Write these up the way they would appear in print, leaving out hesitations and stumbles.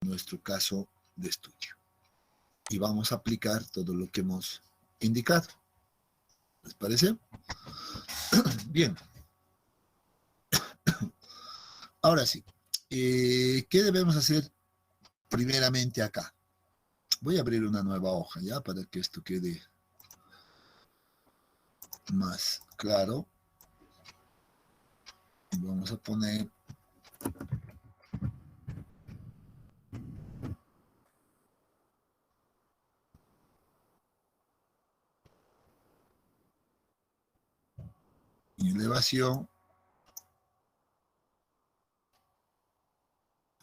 nuestro caso de estudio. Y vamos a aplicar todo lo que hemos indicado. ¿Les parece? Bien. Ahora sí. ¿Qué debemos hacer primeramente acá? Voy a abrir una nueva hoja ya para que esto quede más claro. Y vamos a poner elevación,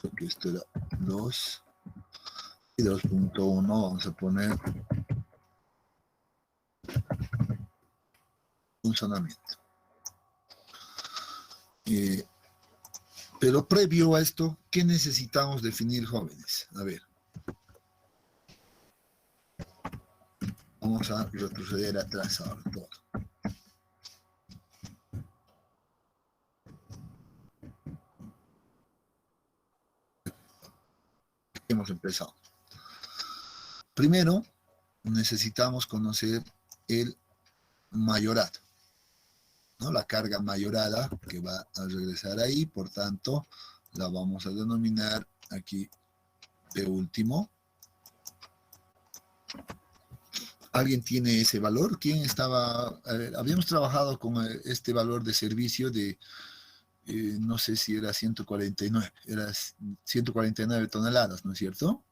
porque esto era 2 y 2.1, vamos a poner funcionamiento. Pero previo a esto, ¿qué necesitamos definir, jóvenes? A ver. Vamos a retroceder atrás ahora todo. Hemos empezado. Primero, necesitamos conocer el mayorado, ¿no? La carga mayorada que va a regresar ahí, por tanto, la vamos a denominar aquí de último. ¿Alguien tiene ese valor? ¿Quién estaba? Habíamos trabajado con este valor de servicio de, no sé si era 149, era 149 toneladas, ¿no es cierto?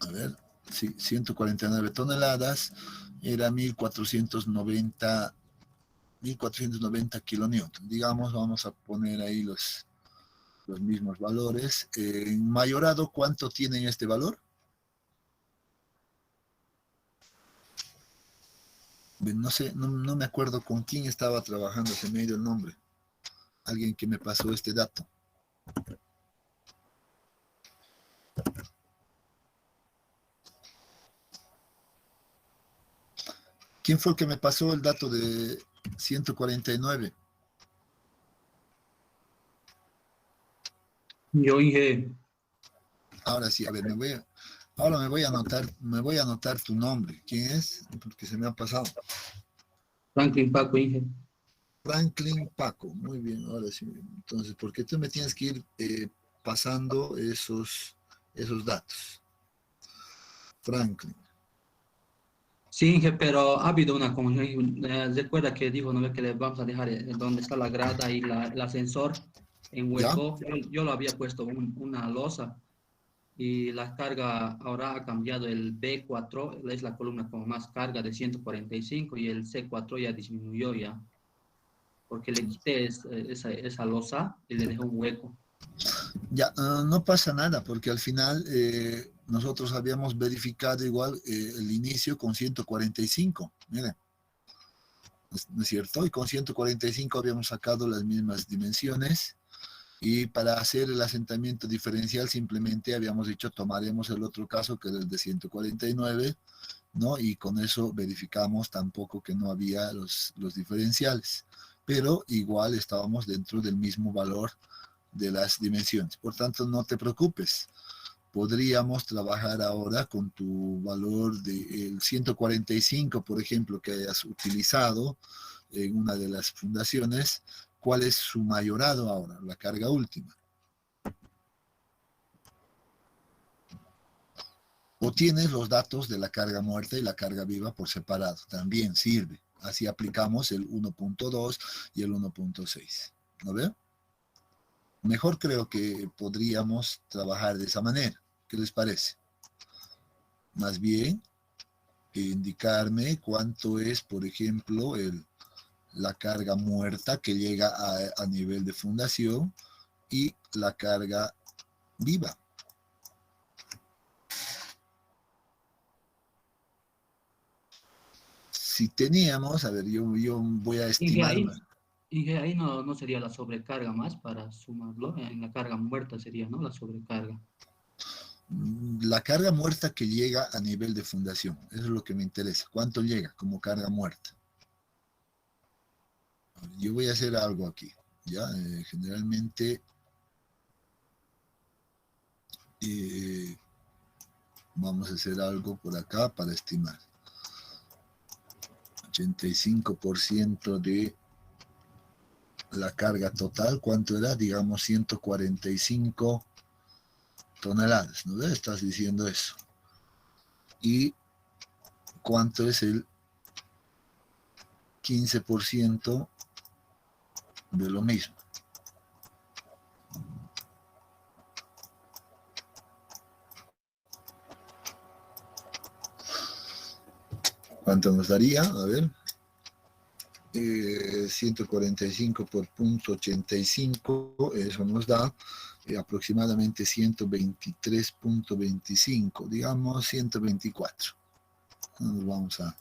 A ver, sí, 149 toneladas, era 1490 kilonewton. Digamos, vamos a poner ahí los mismos valores. En mayorado, ¿cuánto tienen este valor? No sé, no me acuerdo con quién estaba trabajando, se me ha ido el nombre. Alguien que me pasó este dato. ¿Quién fue el que me pasó el dato de 149? Yo dije. Ahora sí, a ver, ahora me voy a anotar tu nombre. ¿Quién es? Porque se me ha pasado. Franklin Paco, dije. Franklin Paco, muy bien, ahora sí. Entonces, porque tú me tienes que ir pasando esos datos. Franklin. Sí, Inge, pero ha habido una confusión. Recuerda que dijo, ¿no ve que le vamos a dejar donde está la grada y el ascensor en ¿Ya? hueco? Yo lo había puesto una losa y la carga ahora ha cambiado. El B4 es la columna con más carga de 145 y el C4 ya disminuyó ya, porque le quité esa losa y le dejé un hueco. Ya, no pasa nada, porque al final nosotros habíamos verificado igual el inicio con 145. Miren, ¿no es cierto? Y con 145 habíamos sacado las mismas dimensiones. Y para hacer el asentamiento diferencial simplemente habíamos dicho tomaremos el otro caso que era el de 149, ¿no? Y con eso verificamos tampoco que no había los diferenciales, pero igual estábamos dentro del mismo valor de las dimensiones. Por tanto, no te preocupes. Podríamos trabajar ahora con tu valor del 145, por ejemplo, que hayas utilizado en una de las fundaciones. ¿Cuál es su mayorado ahora? La carga última. O tienes los datos de la carga muerta y la carga viva por separado. También sirve. Así aplicamos el 1.2 y el 1.6. ¿No ve? Mejor creo que podríamos trabajar de esa manera. ¿Qué les parece? Más bien, indicarme cuánto es, por ejemplo, la carga muerta que llega a nivel de fundación y la carga viva. Si teníamos, a ver, yo voy a estimar. Y ahí no sería la sobrecarga más para sumarlo. En la carga muerta sería, ¿no? La sobrecarga. La carga muerta que llega a nivel de fundación, eso es lo que me interesa. ¿Cuánto llega como carga muerta? yo voy a hacer algo aquí, ¿ya? Generalmente vamos a hacer algo por acá para estimar. 85% de la carga total, ¿cuánto era? Digamos 145 toneladas, ¿no ves? Estás diciendo eso. ¿Y cuánto es el 15% de lo mismo? ¿Cuánto nos daría? A ver. 145 por punto 85, eso nos da aproximadamente 123.25, digamos 124. No nos vamos a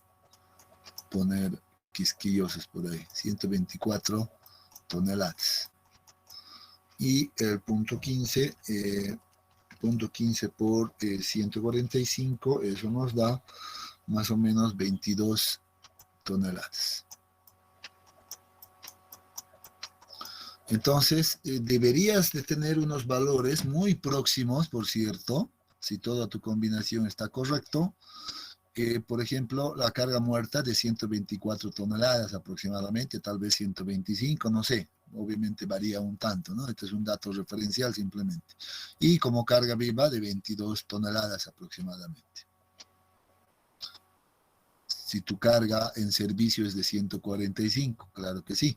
poner quisquillosos por ahí. 124 toneladas. Y el punto 15, por 145, eso nos da más o menos 22 toneladas. Entonces, deberías de tener unos valores muy próximos, por cierto, si toda tu combinación está correcto. Por ejemplo, la carga muerta de 124 toneladas aproximadamente, tal vez 125, no sé. Obviamente varía un tanto, ¿no? Este es un dato referencial simplemente. Y como carga viva de 22 toneladas aproximadamente. Si tu carga en servicio es de 145, claro que sí.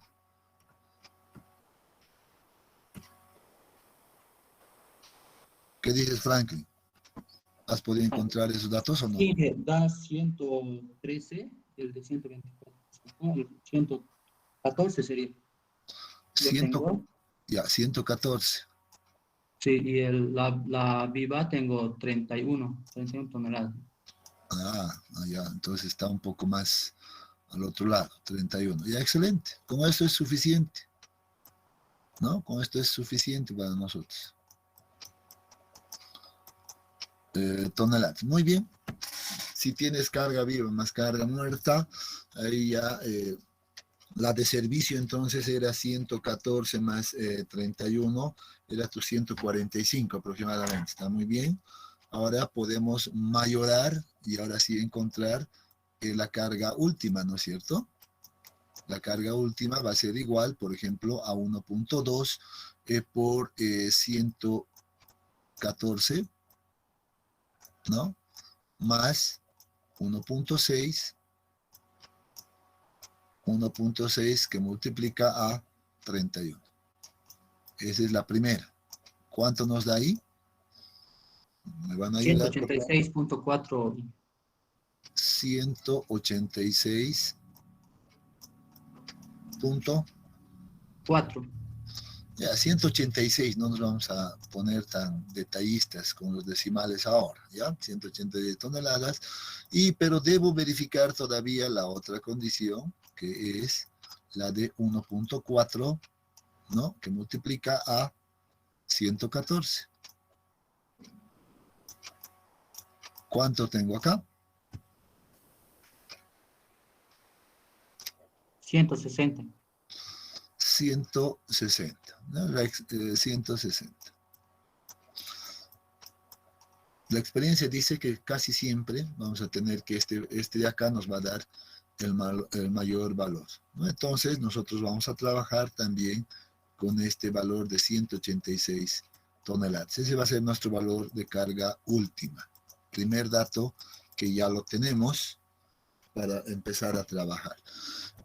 ¿Qué dices, Franklin? ¿Has podido encontrar esos datos o no? Sí, da 113, el de 124. El 114 sería. Lo tengo. Ya, 114. Sí, y la viva tengo 31 toneladas. Ya, entonces está un poco más al otro lado, 31. Ya, excelente. Con esto es suficiente, ¿no? Con esto es suficiente para nosotros. Toneladas. Muy bien. Si tienes carga viva más carga muerta, ahí ya la de servicio entonces era 114 más 31, era tu 145 aproximadamente. Está muy bien. Ahora podemos mayorar y ahora sí encontrar la carga última, ¿no es cierto? La carga última va a ser igual, por ejemplo, a 1.2 por 114, ¿no? Más 1.6 que multiplica a 31. Esa es la primera. ¿Cuánto nos da ahí? Me van a ayudar. 186.4. 186 punto. 4. Ya, 186, no nos vamos a poner tan detallistas con los decimales ahora, ¿ya? 186 toneladas, pero debo verificar todavía la otra condición, que es la de 1.4, ¿no? Que multiplica a 114. ¿Cuánto tengo acá? 160. 160, ¿no? 160. La experiencia dice que casi siempre vamos a tener que este de acá nos va a dar el mayor valor, ¿no? Entonces nosotros vamos a trabajar también con este valor de 186 toneladas. Ese va a ser nuestro valor de carga última. Primer dato que ya lo tenemos para empezar a trabajar.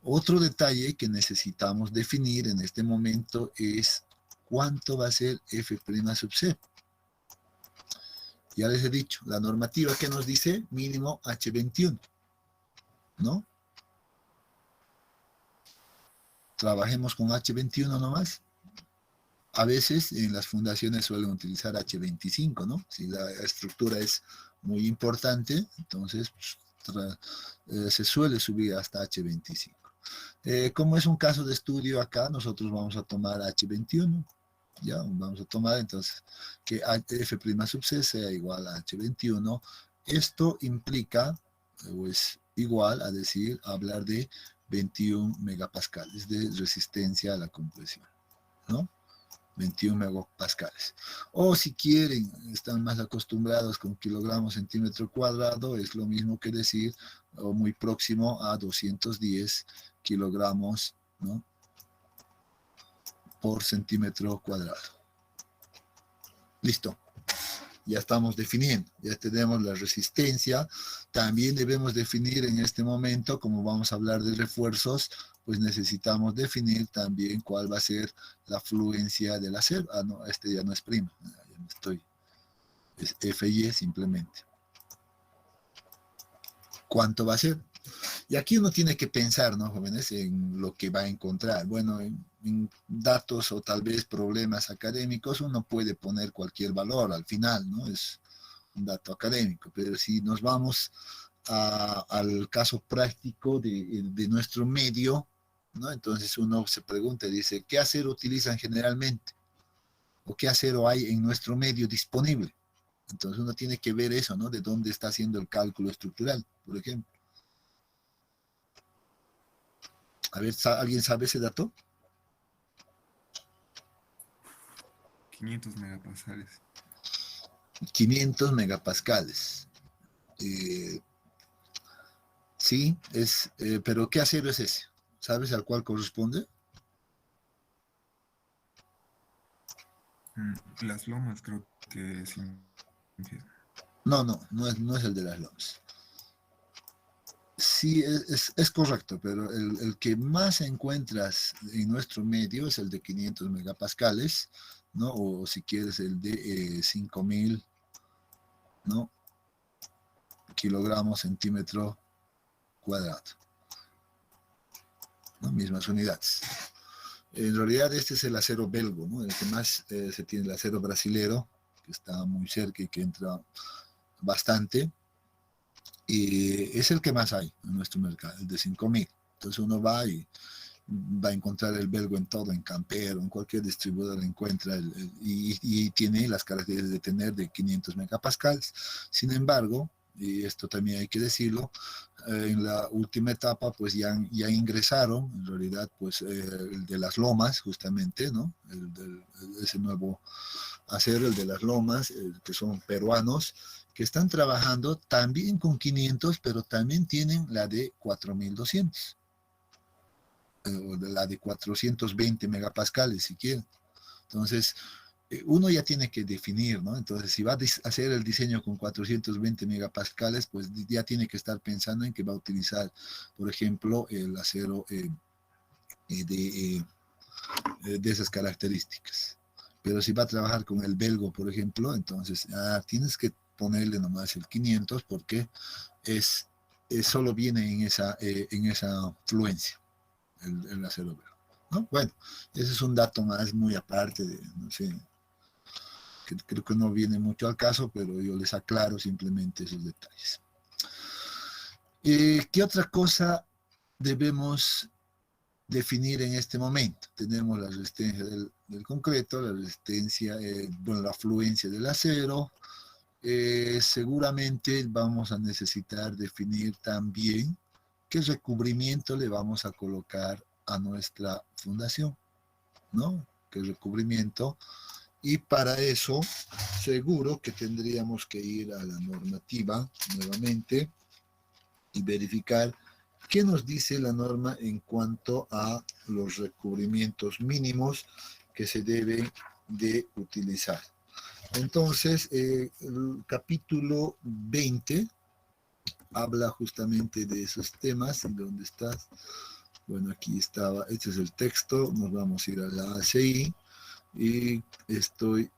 Otro detalle que necesitamos definir en este momento es cuánto va a ser F' sub C. Ya les he dicho, la normativa que nos dice mínimo H21, ¿no? Trabajemos con H21 nomás. A veces en las fundaciones suelen utilizar H25, ¿no? Si la estructura es muy importante, entonces se suele subir hasta H25. Como es un caso de estudio acá, nosotros vamos a tomar H21. Ya, vamos a tomar entonces que F' sub C sea igual a H21. Esto implica, o es igual a decir, hablar de 21 megapascales de resistencia a la compresión, ¿no? 21 megapascales. O si quieren, están más acostumbrados con kilogramos centímetro cuadrado, es lo mismo que decir, o muy próximo a 210 kilogramos, ¿no?, por centímetro cuadrado. Listo. Ya estamos definiendo, ya tenemos la resistencia. También debemos definir en este momento, como vamos a hablar de refuerzos, pues necesitamos definir también cuál va a ser la fluencia del acero. Ah, no, este ya no es prima, ya no estoy, es FY simplemente. ¿Cuánto va a ser? Y aquí uno tiene que pensar, ¿no, jóvenes?, en lo que va a encontrar. Bueno, en datos o tal vez problemas académicos uno puede poner cualquier valor al final, ¿no? Es un dato académico, pero si nos vamos al caso práctico de nuestro medio, ¿no?, entonces uno se pregunta y dice, ¿qué acero utilizan generalmente? ¿O qué acero hay en nuestro medio disponible? Entonces uno tiene que ver eso, ¿no?, de dónde está haciendo el cálculo estructural, por ejemplo. A ver, ¿alguien sabe ese dato? 500 megapascales. 500 megapascales. Sí, pero ¿qué acero es ese? ¿Sabes al cual corresponde? Las lomas creo que sí. No es el de las lomas. Sí, es correcto, pero el que más encuentras en nuestro medio es el de 500 megapascales, ¿no? O si quieres el de 5000, ¿no?, kilogramos centímetro cuadrado, ¿no?, mismas unidades. En realidad este es el acero belgo, ¿no?, el que más se tiene, el acero brasilero, que está muy cerca y que entra bastante, y es el que más hay en nuestro mercado, el de 5000. Entonces uno va y va a encontrar el belgo en todo, en Campero, en cualquier distribuidor encuentra, y tiene las características de tener de 500 megapascales. Sin embargo, y esto también hay que decirlo, en la última etapa pues ya ingresaron, en realidad, pues el de las lomas, justamente, ¿no?, ese nuevo acero, el de las lomas, que son peruanos, que están trabajando también con 500, pero también tienen la de 4200. O de la de 420 megapascales, si quieren. Entonces, uno ya tiene que definir, ¿no? Entonces, si va a hacer el diseño con 420 megapascales, pues ya tiene que estar pensando en que va a utilizar, por ejemplo, el acero de esas características. Pero si va a trabajar con el belgo, por ejemplo, entonces tienes que ponerle nomás el 500 porque solo viene en esa fluencia. El acero belgo, ¿no? Bueno, ese es un dato más muy aparte de, no sé, que creo que no viene mucho al caso, pero yo les aclaro simplemente esos detalles. ¿Qué otra cosa debemos definir en este momento? Tenemos la resistencia del concreto, la resistencia, bueno, la fluencia del acero. Seguramente vamos a necesitar definir también qué recubrimiento le vamos a colocar a nuestra fundación, ¿no? ¿Qué recubrimiento? Y para eso, seguro que tendríamos que ir a la normativa nuevamente y verificar qué nos dice la norma en cuanto a los recubrimientos mínimos que se deben de utilizar. Entonces, el capítulo 20 habla justamente de esos temas. ¿Y dónde estás? Bueno, aquí estaba, este es el texto, nos vamos a ir a la ACI y estoy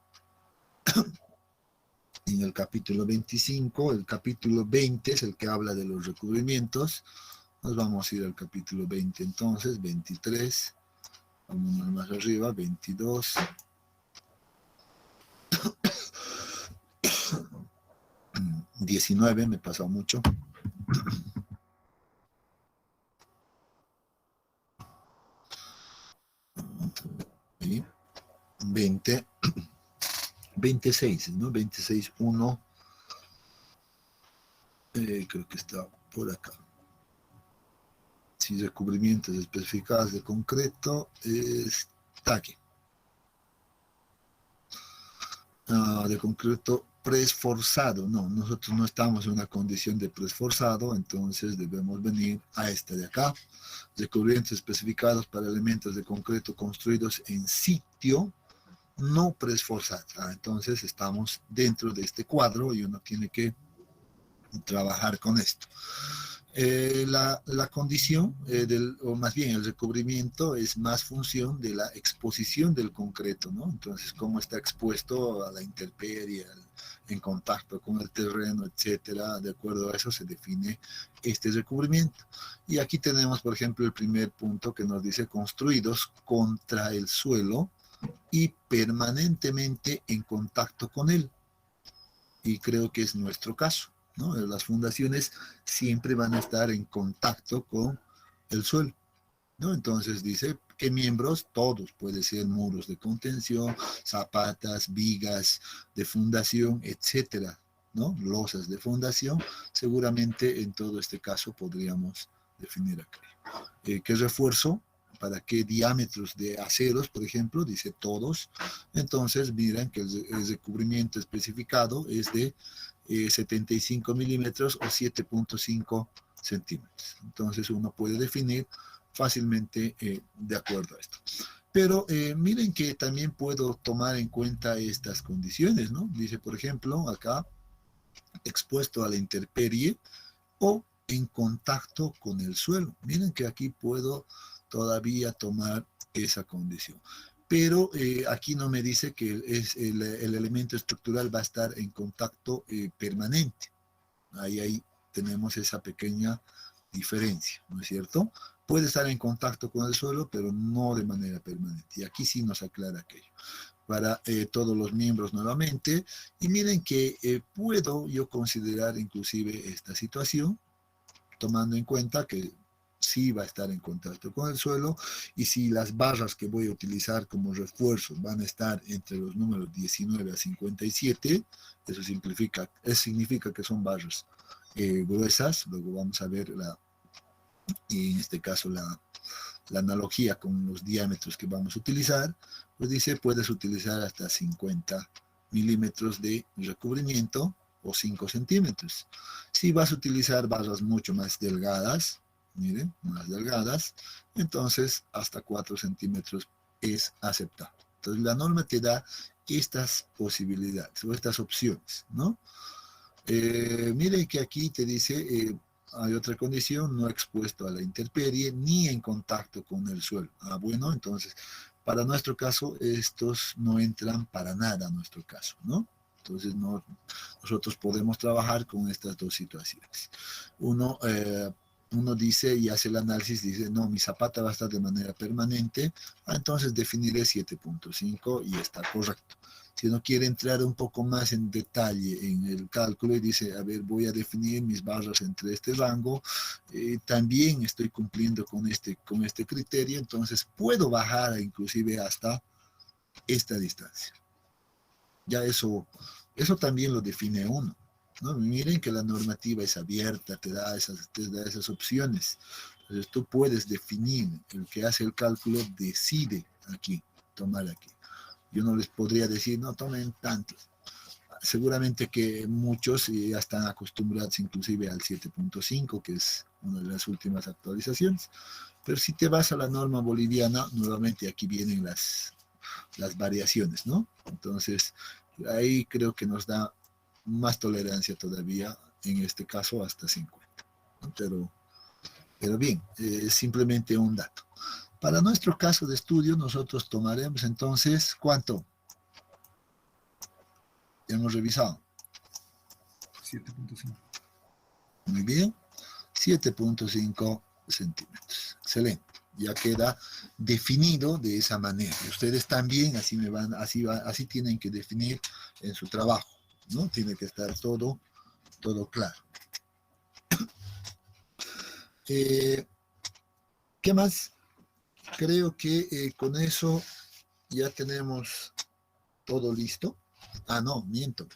en el capítulo 25, el capítulo 20 es el que habla de los recubrimientos, nos vamos a ir al capítulo 20 entonces, 23, vamos más arriba, 22, 19, me he pasado mucho. 20, 26, ¿no? 26, 1, creo que está por acá. Si recubrimientos especificados de concreto, está aquí. De concreto preesforzado. No, nosotros no estamos en una condición de preesforzado, entonces debemos venir a esta de acá. Recubrimientos especificados para elementos de concreto construidos en sitio no preesforzados. Entonces estamos dentro de este cuadro y uno tiene que trabajar con esto. La condición, o más bien el recubrimiento, es más función de la exposición del concreto, ¿no? Entonces, cómo está expuesto a la intemperie, en contacto con el terreno, etcétera. De acuerdo a eso se define este recubrimiento. Y aquí tenemos, por ejemplo, el primer punto que nos dice construidos contra el suelo y permanentemente en contacto con él. Y creo que es nuestro caso, ¿no? Las fundaciones siempre van a estar en contacto con el suelo, ¿no? Entonces dice que miembros, todos, puede ser muros de contención, zapatas, vigas de fundación, etcétera, ¿no? Losas de fundación, seguramente en todo este caso podríamos definir acá. ¿Qué refuerzo? ¿Para qué diámetros de aceros, por ejemplo? Dice todos. Entonces, miran que el recubrimiento especificado es de 75 milímetros o 7.5 centímetros. Entonces, uno puede definir fácilmente de acuerdo a esto. Pero miren que también puedo tomar en cuenta estas condiciones, ¿no? Dice, por ejemplo, acá, expuesto a la intemperie o en contacto con el suelo. Miren que aquí puedo todavía tomar esa condición. Pero aquí no me dice que el elemento estructural va a estar en contacto permanente. Ahí tenemos esa pequeña diferencia, ¿no es cierto? Puede estar en contacto con el suelo, pero no de manera permanente. Y aquí sí nos aclara aquello. Para todos los miembros nuevamente. Y miren que puedo yo considerar inclusive esta situación, tomando en cuenta que sí va a estar en contacto con el suelo, y si las barras que voy a utilizar como refuerzo van a estar entre los números 19 a 57, eso significa que son barras gruesas. Luego vamos a ver y en este caso la analogía con los diámetros que vamos a utilizar. Pues dice, puedes utilizar hasta 50 milímetros de recubrimiento o 5 centímetros. Si vas a utilizar barras mucho más delgadas, miren, más delgadas, entonces hasta 4 centímetros es aceptable. Entonces la norma te da estas posibilidades o estas opciones, ¿no? Miren que aquí te dice, hay otra condición, no expuesto a la intemperie ni en contacto con el suelo. Bueno, entonces, para nuestro caso, estos no entran para nada a nuestro caso, ¿no? Entonces, nosotros podemos trabajar con estas dos situaciones. Uno dice y hace el análisis, dice, no, mi zapata va a estar de manera permanente, entonces definiré 7.5 y está correcto. Si uno quiere entrar un poco más en detalle en el cálculo y dice, a ver, voy a definir mis barras entre este rango, también estoy cumpliendo con este criterio, entonces puedo bajar inclusive hasta esta distancia. Ya eso también lo define uno, ¿no? Miren que la normativa es abierta, te da esas opciones. Entonces tú puedes definir, el que hace el cálculo decide aquí, tomar aquí. Yo no les podría decir, no tomen tantos. Seguramente que muchos ya están acostumbrados inclusive al 7.5, que es una de las últimas actualizaciones. Pero si te vas a la norma boliviana, nuevamente aquí vienen las variaciones, ¿no? Entonces, ahí creo que nos da más tolerancia todavía, en este caso hasta 50. ¿No? Pero bien, simplemente un dato. Para nuestro caso de estudio, nosotros tomaremos entonces, ¿cuánto? Hemos revisado. 7.5. Muy bien. 7.5 centímetros. Excelente. Ya queda definido de esa manera. Y ustedes también así tienen que definir en su trabajo, ¿no? Tiene que estar todo claro. ¿Qué más? Creo que con eso ya tenemos todo listo. No, miento,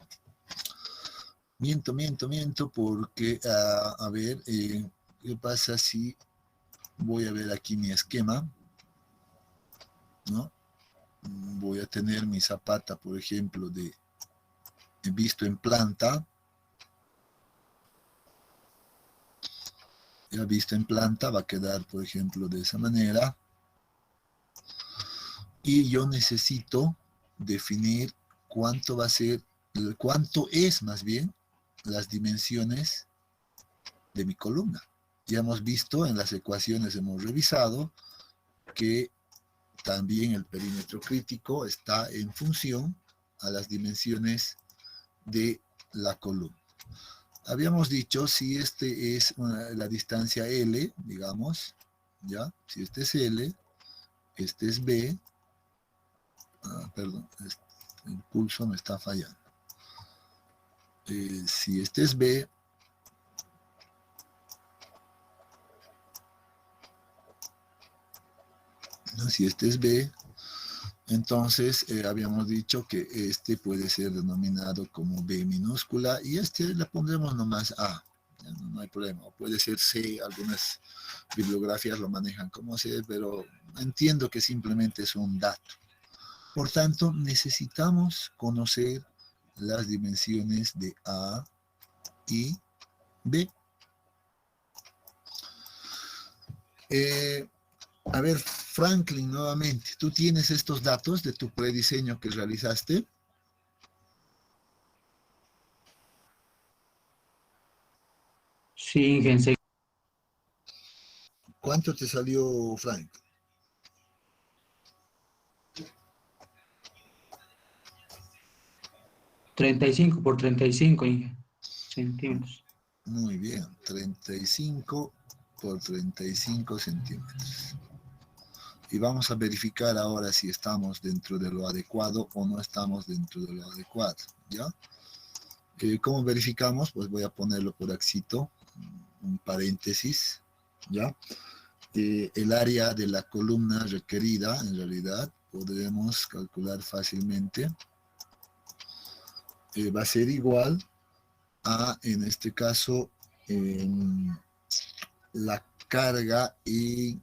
porque, a ver, ¿qué pasa si voy a ver aquí mi esquema, ¿no? Voy a tener mi zapata, por ejemplo, de visto en planta. Ya visto en planta va a quedar, por ejemplo, de esa manera. Y yo necesito definir cuánto va a ser, cuánto es más bien las dimensiones de mi columna. Ya hemos visto en las ecuaciones, hemos revisado que también el perímetro crítico está en función a las dimensiones de la columna. Habíamos dicho si este es la distancia L, digamos, ¿ya? Si este es L, este es B, perdón, el pulso me está fallando. Si este es B, ¿no? Si este es B, entonces habíamos dicho que este puede ser denominado como B minúscula y este le pondremos nomás A, no hay problema. O puede ser C, algunas bibliografías lo manejan como C, pero entiendo que simplemente es un dato. Por tanto, necesitamos conocer las dimensiones de A y B. A ver, Franklin, nuevamente, ¿tú tienes estos datos de tu prediseño que realizaste? Sí, Inge, ¿Cuánto te salió, Frank? 35 por 35, Inge, centímetros. Muy bien, 35 por 35 centímetros. Y vamos a verificar ahora si estamos dentro de lo adecuado o no estamos dentro de lo adecuado, ¿ya? ¿Cómo verificamos? Pues voy a ponerlo por axito, un paréntesis, ¿ya? El área de la columna requerida, en realidad, podremos calcular fácilmente, va a ser igual a, en este caso, la carga y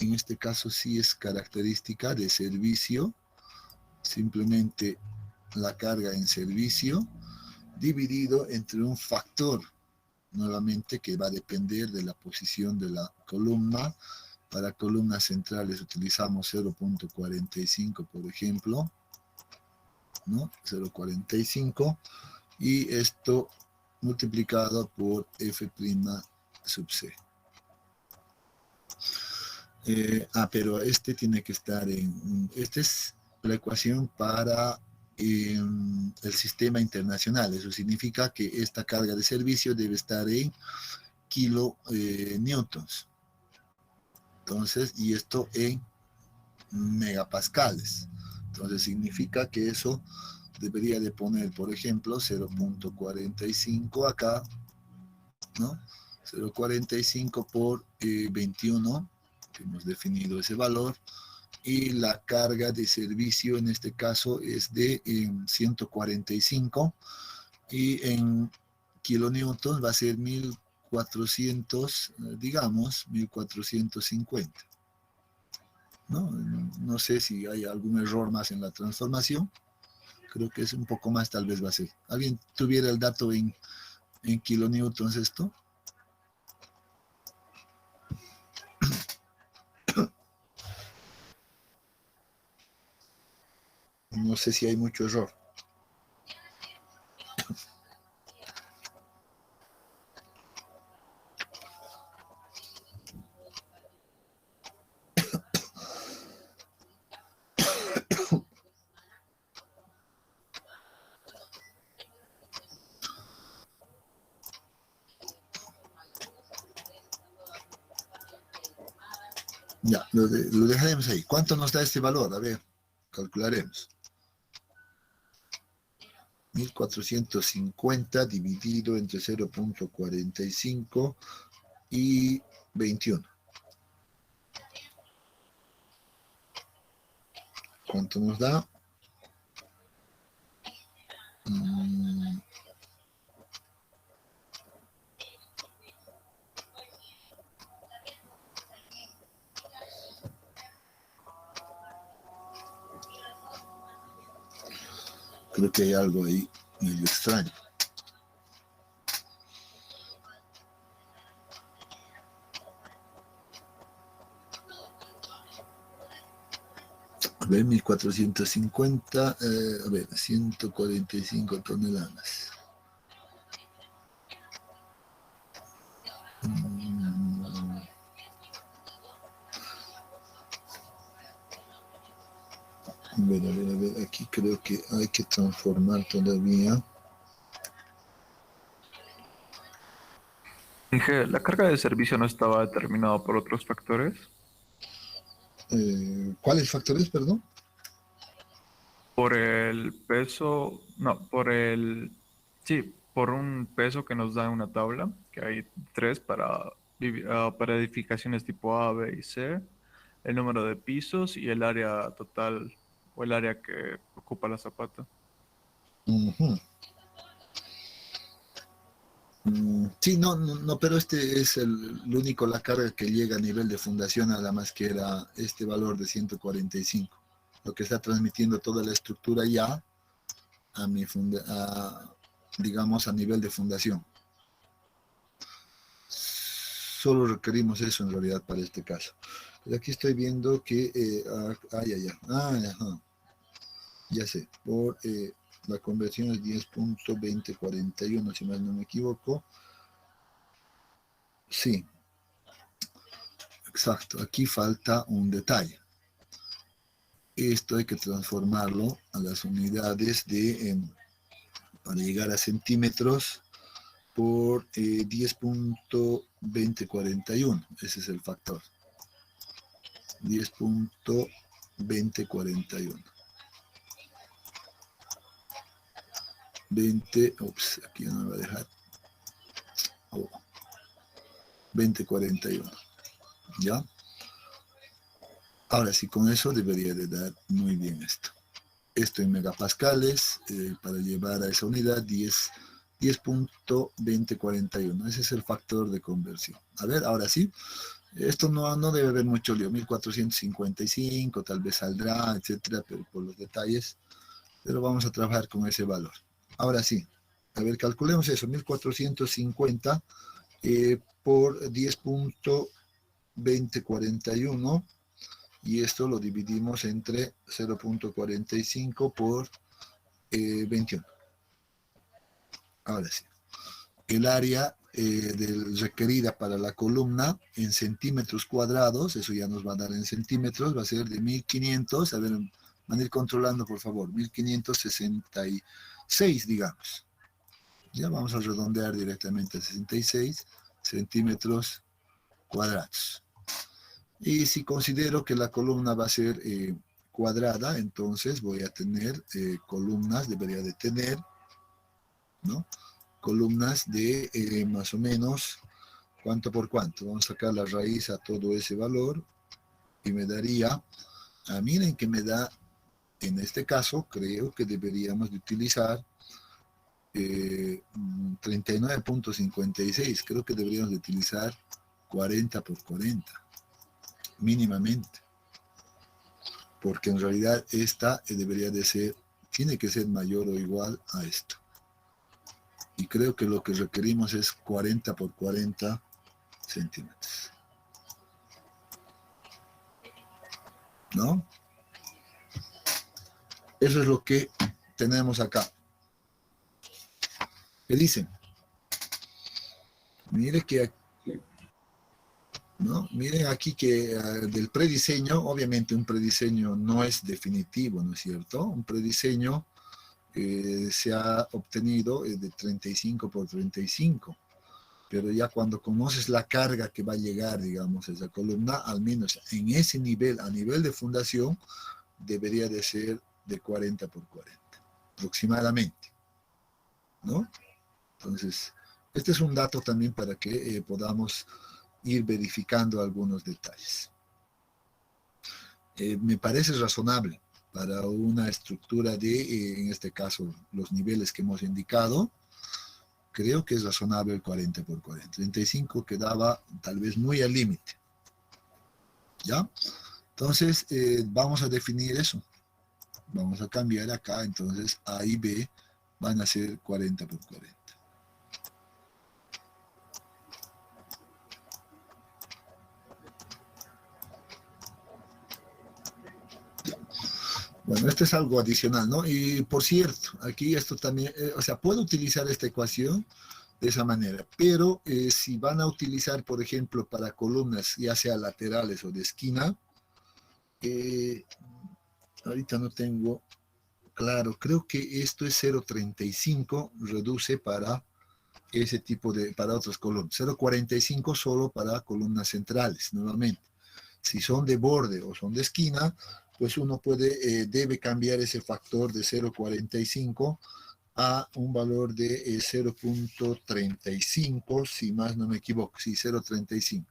en este caso sí es característica de servicio, simplemente la carga en servicio dividido entre un factor, nuevamente que va a depender de la posición de la columna. Para columnas centrales utilizamos 0.45, por ejemplo, ¿no? 0.45, y esto multiplicado por F' sub C. Pero este tiene que estar esta es la ecuación para el sistema internacional. Eso significa que esta carga de servicio debe estar en kilonewtons. Entonces, y esto en megapascales. Entonces significa que eso debería de poner, por ejemplo, 0.45 acá, ¿no? 0.45 por 21, que hemos definido ese valor, y la carga de servicio en este caso es de 145 y en kilonewtons va a ser 1400, digamos, 1450. ¿No? No sé si hay algún error más en la transformación. Creo que es un poco más, tal vez va a ser. ¿Alguien tuviera el dato en kilonewtons esto? No sé si hay mucho error. Ya, lo dejaremos ahí. ¿Cuánto nos da este valor? A ver, calcularemos. 1450 dividido entre 0.45 y 21. ¿Cuánto nos da? Mm, Creo que hay algo ahí medio extraño. A ver, 1450, a ver, 145 toneladas. A ver, aquí creo que hay que transformar todavía. Dije, ¿la carga de servicio no estaba determinada por otros factores? ¿Cuáles factores, perdón? Por el peso, no, sí, por un peso que nos da una tabla, que hay tres para edificaciones tipo A, B y C, el número de pisos y el área total o el área que ocupa la zapata. Ujú. Sí, no, pero este es el único, la carga que llega a nivel de fundación, nada más que era este valor de 145. Lo que está transmitiendo toda la estructura ya a digamos, a nivel de fundación. Solo requerimos eso en realidad para este caso. Pero aquí estoy viendo que, ya sé, por la conversión es 10.2041, si mal no me equivoco. Sí, exacto, aquí falta un detalle. Esto hay que transformarlo a las unidades para llegar a centímetros por 10.2041. Ese es el factor. 10.2041. 20, ups, aquí no me va a dejar. 2041. ¿Ya? Ahora sí, con eso debería de dar muy bien esto. Esto en megapascales, para llevar a esa unidad 10.2041. Ese es el factor de conversión. A ver, ahora sí. Esto no debe haber mucho lío. 1455, tal vez saldrá, etcétera, pero por los detalles. Pero vamos a trabajar con ese valor. Ahora sí. A ver, calculemos eso. 1450 por 10.2041. Y esto lo dividimos entre 0.45 por 21. Ahora sí. El área requerida para la columna en centímetros cuadrados, eso ya nos va a dar en centímetros, va a ser de 1500, a ver, van a ir controlando por favor, 1566, digamos. Ya vamos a redondear directamente a 66 centímetros cuadrados. Y si considero que la columna va a ser cuadrada, entonces voy a tener columnas, debería de tener, ¿no? Columnas de más o menos, ¿cuánto por cuánto? Vamos a sacar la raíz a todo ese valor y me daría, miren que me da, en este caso, creo que deberíamos de utilizar 39.56, creo que deberíamos de utilizar 40 por 40. Mínimamente, porque en realidad esta debería de ser, tiene que ser mayor o igual a esto, y creo que lo que requerimos es 40 por 40 centímetros, ¿no? Eso es lo que tenemos acá. ¿Qué dicen? Mire que ¿no? Miren aquí que del prediseño, obviamente un prediseño no es definitivo, ¿no es cierto? Un prediseño se ha obtenido de 35 por 35, pero ya cuando conoces la carga que va a llegar, digamos, a esa columna, al menos en ese nivel, a nivel de fundación, debería de ser de 40 por 40, aproximadamente, ¿no? Entonces, este es un dato también para que podamos ir verificando algunos detalles. Me parece razonable para una estructura de, en este caso, los niveles que hemos indicado. Creo que es razonable el 40 por 40. 35 quedaba tal vez muy al límite. ¿Ya? Entonces, vamos a definir eso. vamos a cambiar acá, entonces A y B van a ser 40 por 40. Bueno, este es algo adicional, ¿no? Y por cierto, aquí esto también, o sea, puedo utilizar esta ecuación de esa manera, pero si van a utilizar, por ejemplo, para columnas, ya sea laterales o de esquina, ahorita no tengo claro, creo que esto es 0,35, reduce para ese tipo de, para otras columnas, 0,45 solo para columnas centrales, nuevamente. Si son de borde o son de esquina, pues uno puede, debe cambiar ese factor de 0,45 a un valor de 0,35, si más no me equivoco, sí, 0,35.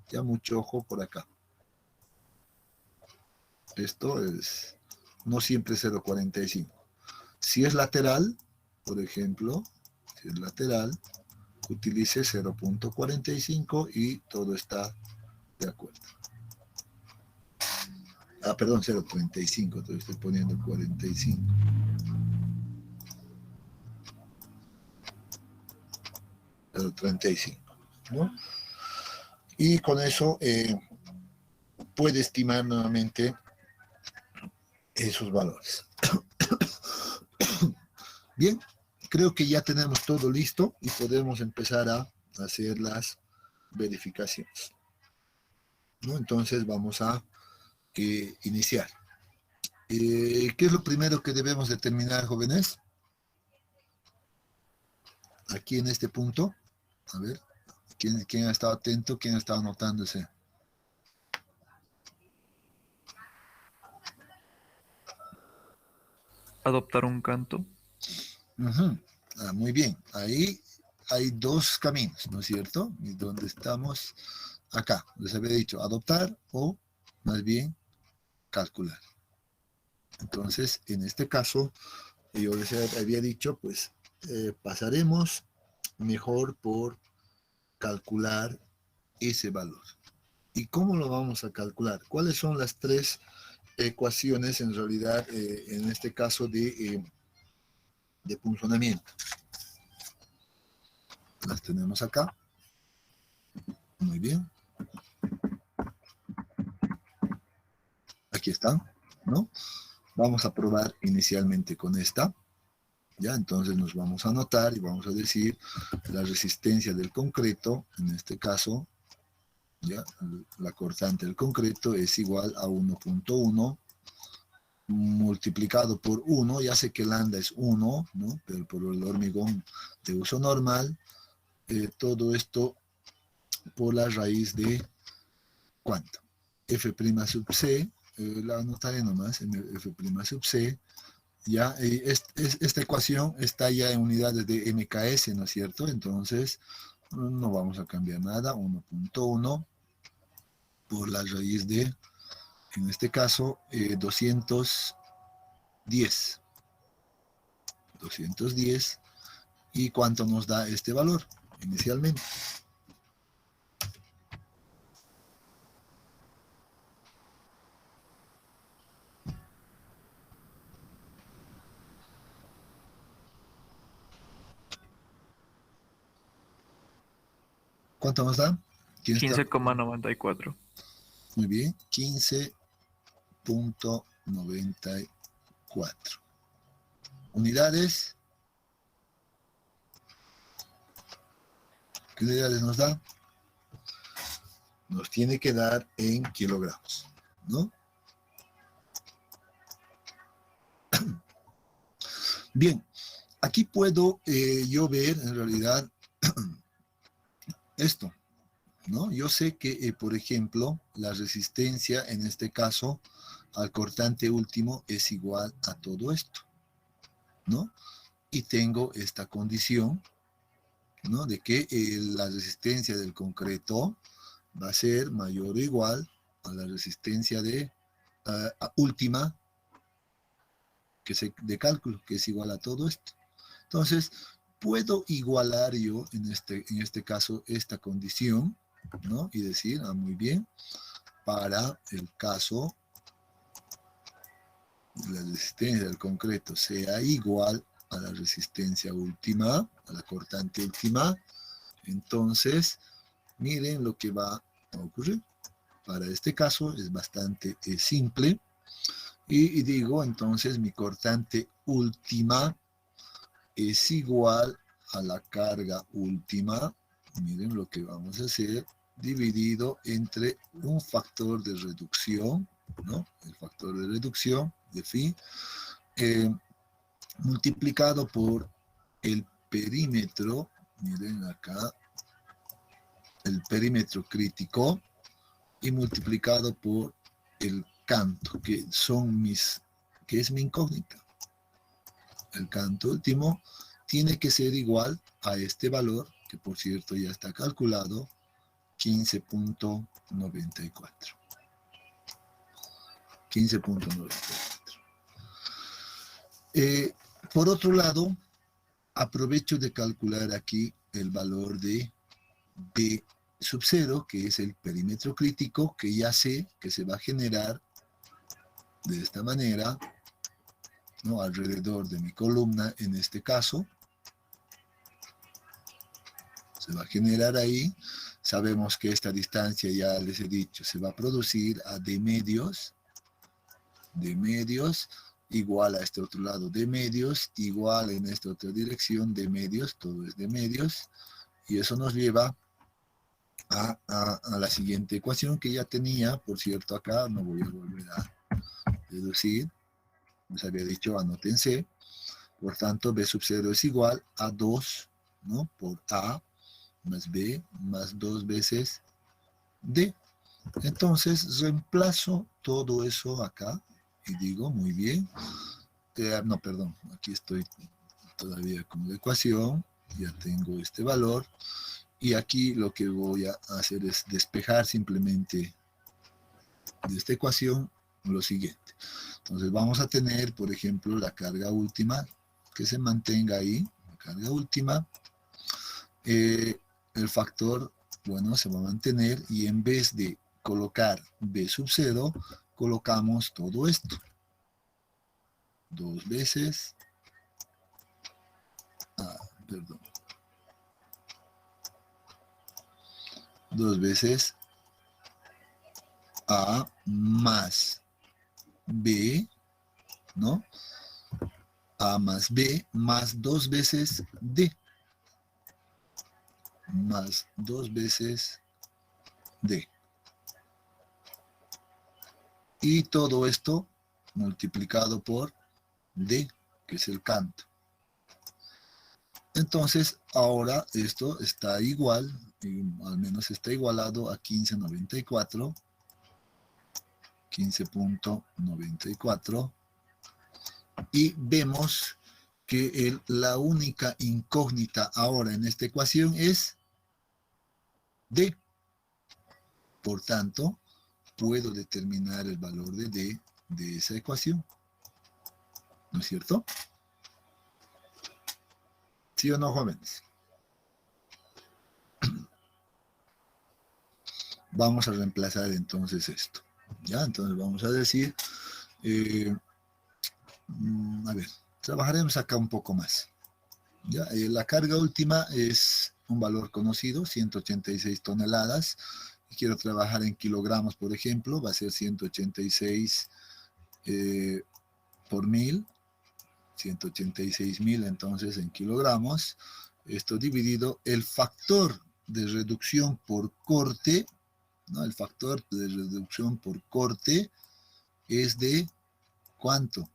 Ya mucho ojo por acá. Esto es no siempre 0,45. Si es lateral, por ejemplo, si es lateral, utilice 0,45 y todo está de acuerdo. Ah, perdón, 0,35, entonces estoy poniendo 45. $0,35, ¿no? Y con eso puede estimar nuevamente esos valores. Bien, creo que ya tenemos todo listo y podemos empezar a hacer las verificaciones, ¿no? Entonces vamos a iniciar. ¿Qué es lo primero que debemos determinar, jóvenes? Aquí en este punto, a ver, ¿quién ha estado atento? ¿Quién ha estado anotándose? Adoptar un canto. Uh-huh. Muy bien, ahí hay dos caminos, ¿no es cierto? Y donde estamos acá, les había dicho adoptar o más bien calcular. Entonces, en este caso, yo les había dicho, pues pasaremos mejor por calcular ese valor. ¿Y cómo lo vamos a calcular? ¿Cuáles son las tres ecuaciones en realidad, en este caso de funcionamiento? Las tenemos acá. Muy bien. Aquí están, ¿no? Vamos a probar inicialmente con esta. Ya, entonces nos vamos a anotar y vamos a decir la resistencia del concreto, en este caso, ya, la cortante del concreto es igual a 1.1 multiplicado por 1, ya sé que lambda es 1, ¿no? Pero por el hormigón de uso normal, todo esto por la raíz de ¿cuánto? F' sub C, la anotaré nomás, F' sub C, ya, esta ecuación está ya en unidades de MKS, ¿no es cierto? Entonces, no vamos a cambiar nada, 1.1 por la raíz de, en este caso, 210. 210. ¿Y cuánto nos da este valor inicialmente? ¿Cuánto nos da? ¿Quién está? 15,94. Muy bien, 15.94. Unidades. ¿Qué unidades nos da? Nos tiene que dar en kilogramos, ¿no? Bien, aquí puedo yo ver en realidad esto, ¿no? Yo sé que, por ejemplo, la resistencia en este caso al cortante último es igual a todo esto, ¿no? Y tengo esta condición, ¿no? De que la resistencia del concreto va a ser mayor o igual a la resistencia de última de cálculo, que es igual a todo esto. Entonces, puedo igualar yo en este caso esta condición, ¿no? Y decir, muy bien, para el caso la resistencia del concreto sea igual a la resistencia última, a la cortante última, entonces miren lo que va a ocurrir. Para este caso es bastante simple y digo entonces mi cortante última es igual a la carga última. Miren lo que vamos a hacer, dividido entre un factor de reducción, ¿no? El factor de reducción de phi, multiplicado por el perímetro, miren acá, el perímetro crítico, y multiplicado por el canto, que es mi incógnita. El canto último tiene que ser igual a este valor, que por cierto ya está calculado, 15.94. 15.94. Por otro lado, aprovecho de calcular aquí el valor de B sub 0, que es el perímetro crítico, que ya sé que se va a generar de esta manera, ¿no? Alrededor de mi columna, en este caso. Se va a generar ahí. Sabemos que esta distancia, ya les he dicho, se va a producir a D medios, igual a este otro lado D medios, igual en esta otra dirección D medios, todo es D medios, y eso nos lleva a la siguiente ecuación que ya tenía, por cierto, acá no voy a volver a deducir, les había dicho, anótense, por tanto B sub 0 es igual a 2, ¿no? Por A más B más 2 veces D. Entonces reemplazo todo eso acá y digo, muy bien, no, perdón, aquí estoy todavía con la ecuación, ya tengo este valor, y aquí lo que voy a hacer es despejar simplemente de esta ecuación lo siguiente. Entonces vamos a tener, por ejemplo, la carga última, que se mantenga ahí, la carga última, el factor, bueno, se va a mantener, y en vez de colocar B sub 0, colocamos todo esto. 2 veces, perdón, 2 veces A más B, ¿no? A más B más 2 veces D. Más 2 veces D. Y todo esto multiplicado por D, que es el canto. Entonces, ahora esto está igual, al menos está igualado a 15.94. 15.94. Y vemos que la única incógnita ahora en esta ecuación es D. Por tanto, puedo determinar el valor de D de esa ecuación. ¿No es cierto? ¿Sí o no, jóvenes? Vamos a reemplazar entonces esto. ¿Ya? Entonces vamos a decir, a ver, trabajaremos acá un poco más. ¿Ya? La carga última es un valor conocido, 186 toneladas. Quiero trabajar en kilogramos, por ejemplo, va a ser 186 por 1000, 186.000 entonces en kilogramos. Esto dividido el factor de reducción por corte, ¿no? El factor de reducción por corte es de ¿cuánto?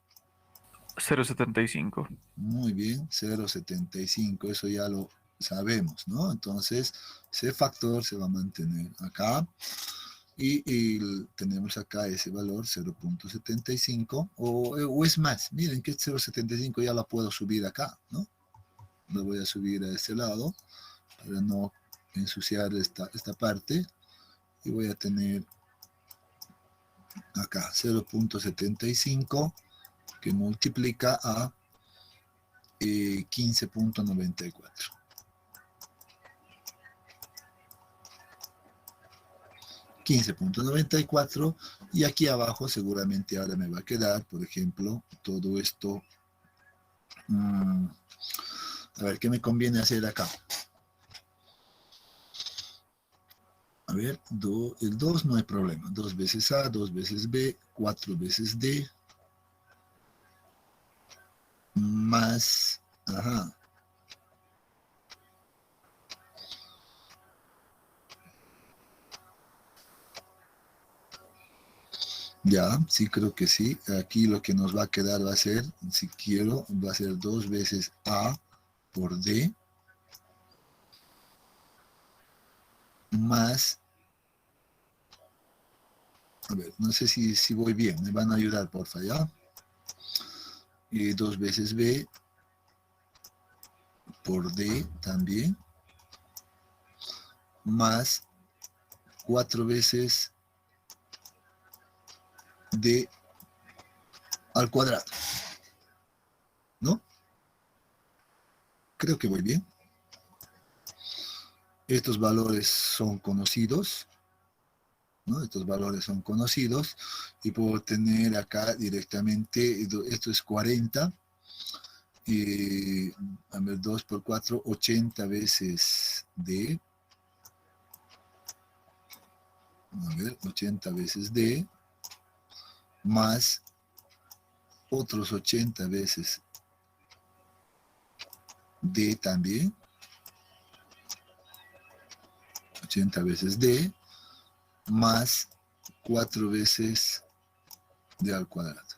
0.75. Muy bien, 0.75, eso ya lo sabemos, ¿no? Entonces, ese factor se va a mantener acá y tenemos acá ese valor 0.75 o es más, miren que 0.75 ya la puedo subir acá, ¿no? Lo voy a subir a este lado para no ensuciar esta parte y voy a tener acá 0.75 que multiplica a 15.94. 15.94 Y aquí abajo seguramente ahora me va a quedar, por ejemplo, todo esto. A ver, ¿qué me conviene hacer acá? A ver, el 2 no hay problema. 2 veces A, 2 veces B, 4 veces D, más, ajá. Ya, sí creo que sí. Aquí lo que nos va a quedar va a ser, si quiero, va a ser 2 veces A por D, más, a ver, no sé si voy bien, me van a ayudar, porfa, ¿ya? Y 2 veces B por D también, más 4 veces D al cuadrado, ¿no? Creo que voy bien. Estos valores son conocidos, ¿no? Estos valores son conocidos y puedo tener acá directamente, esto es 40, a ver, 2 por 4, 80 veces D, a ver, 80 veces D, más otros 80 veces D también, 80 veces D, más 4 veces D al cuadrado.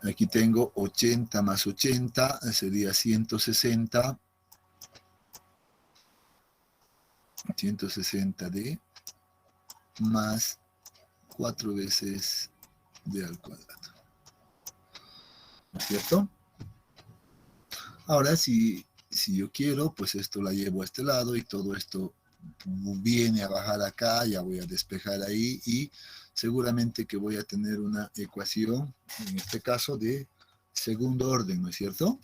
Aquí tengo 80 más 80, sería 160. 160D más 4 veces D al cuadrado. ¿No es cierto? Ahora, si yo quiero, pues esto la llevo a este lado y todo esto viene a bajar acá, ya voy a despejar ahí y seguramente que voy a tener una ecuación, en este caso de segundo orden, ¿no es cierto?